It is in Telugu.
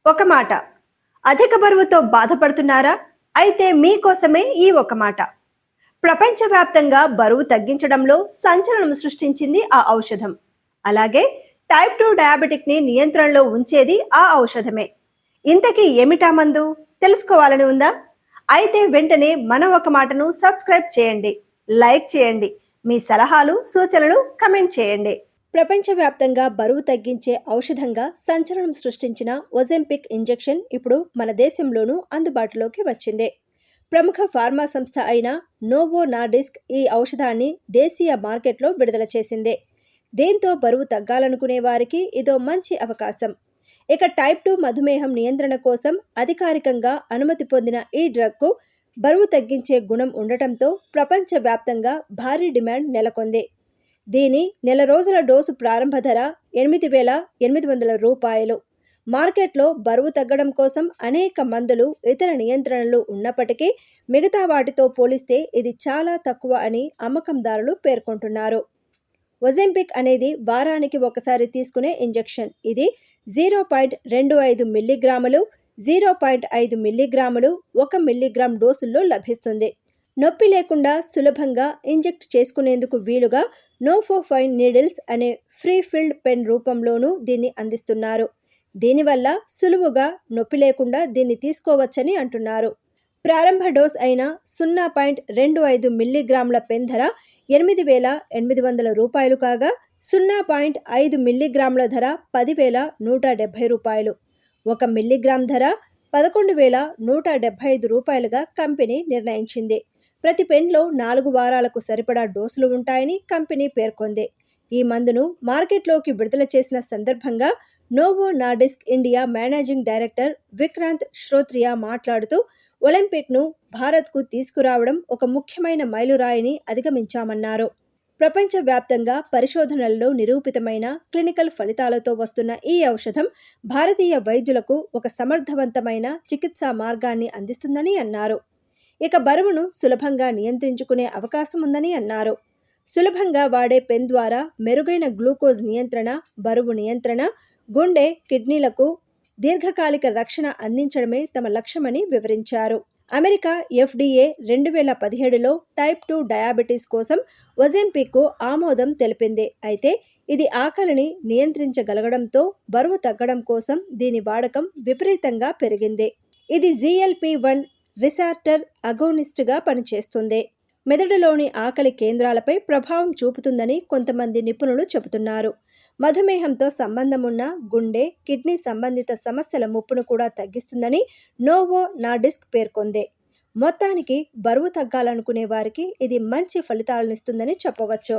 ఒక మాట. అధిక బరువుతో బాధపడుతున్నారా? అయితే మీకోసమే ఈ ఒక మాట. ప్రపంచవ్యాప్తంగా బరువు తగ్గించడంలో సంచలనం సృష్టించింది ఆ ఔషధం. అలాగే టైప్ 2 డయాబెటిక్ ని నియంత్రణలో ఉంచేది ఆ ఔషధమే. ఇంతకీ ఏమిటా మందు? తెలుసుకోవాలని ఉందా? అయితే వెంటనే మన ఒక మాటను సబ్స్క్రైబ్ చేయండి, లైక్ చేయండి, మీ సలహాలు సూచనలు కమెంట్ చేయండి. ప్రపంచవ్యాప్తంగా బరువు తగ్గించే ఔషధంగా సంచలనం సృష్టించిన ఒజెంపిక్ ఇంజెక్షన్ ఇప్పుడు మన దేశంలోనూ అందుబాటులోకి వచ్చింది. ప్రముఖ ఫార్మా సంస్థ అయిన నోవో నార్డిస్క్ ఈ ఔషధాన్ని దేశీయ మార్కెట్లో విడుదల చేసింది. దీంతో బరువు తగ్గాలనుకునే వారికి ఇదో మంచి అవకాశం. ఇక టైప్ 2 మధుమేహం నియంత్రణ కోసం అధికారికంగా అనుమతి పొందిన ఈ డ్రగ్కు బరువు తగ్గించే గుణం ఉండటంతో ప్రపంచవ్యాప్తంగా భారీ డిమాండ్ నెలకొంది. దీని నెల రోజుల డోసు ప్రారంభ ధర 8,800 రూపాయలు. మార్కెట్లో బరువు తగ్గడం కోసం అనేక మందులు, ఇతర నియంత్రణలు ఉన్నప్పటికీ మిగతా వాటితో పోలిస్తే ఇది చాలా తక్కువ అని అమ్మకందారులు పేర్కొంటున్నారు. ఒజెంపిక్ అనేది వారానికి ఒకసారి తీసుకునే ఇంజెక్షన్. ఇది 0.25 మిల్లీగ్రాములు, 0.5 మిల్లీగ్రాములు, 1 మిల్లీగ్రామ్ డోసుల్లో లభిస్తుంది. నొప్పి లేకుండా సులభంగా ఇంజెక్ట్ చేసుకునేందుకు వీలుగా నోఫోఫైన్ నీడిల్స్ అనే ఫ్రీ ఫిల్డ్ పెన్ రూపంలోనూ దీన్ని అందిస్తున్నారు. దీనివల్ల సులువుగా నొప్పి లేకుండా దీన్ని తీసుకోవచ్చని అంటున్నారు. ప్రారంభ డోస్ అయిన 0.25 మిల్లీగ్రాముల పెన్ ధర 8,800 రూపాయలు కాగా 0.5 మిల్లీగ్రాముల ధర 10,170 రూపాయలు. 1 మిల్లీగ్రామ్ ధర 11,175 రూపాయలుగా కంపెనీ నిర్ణయించింది. ప్రతి పెన్లో 4 వారాలకు సరిపడా డోసులు ఉంటాయని కంపెనీ పేర్కొంది. ఈ మందును మార్కెట్లోకి విడుదల చేసిన సందర్భంగా Novo Nordisk India managing director Vikrant Shrotriya మాట్లాడుతూ, ఒలింపిక్ను భారత్కు తీసుకురావడం ఒక ముఖ్యమైన మైలురాయిని అధిగమించామన్నారు. ప్రపంచవ్యాప్తంగా పరిశోధనల్లో నిరూపితమైన క్లినికల్ ఫలితాలతో వస్తున్న ఈ ఔషధం భారతీయ వైద్యులకు ఒక సమర్థవంతమైన చికిత్సా మార్గాన్ని అందిస్తుందని అన్నారు. ఇక బరువును సులభంగా నియంత్రించుకునే అవకాశం ఉందని అన్నారు. సులభంగా వాడే పెన్ ద్వారా మెరుగైన గ్లూకోజ్ నియంత్రణ, బరువు నియంత్రణ, గుండె, కిడ్నీలకు దీర్ఘకాలిక రక్షణ అందించడమే తమ లక్ష్యమని వివరించారు. అమెరికా FDA 2017లో టైప్ 2 డయాబెటీస్ కోసం ఒజెంపిక్కు ఆమోదం తెలిపింది. అయితే ఇది ఆకలిని నియంత్రించగలగడంతో బరువు తగ్గడం కోసం దీని వాడకం విపరీతంగా పెరిగింది. ఇది GLP-1 రిసెప్టర్ అగోనిస్ట్గా పనిచేస్తుంది. మెదడులోని ఆకలి కేంద్రాలపై ప్రభావం చూపుతుందని కొంతమంది నిపుణులు చెబుతున్నారు. మధుమేహంతో సంబంధమున్న గుండె, కిడ్నీ సంబంధిత సమస్యల ముప్పును కూడా తగ్గిస్తుందని నోవో నార్డిస్క్ పేర్కొంది. మొత్తానికి బరువు తగ్గాలనుకునే వారికి ఇది మంచి ఫలితాలనిస్తుందని చెప్పవచ్చు.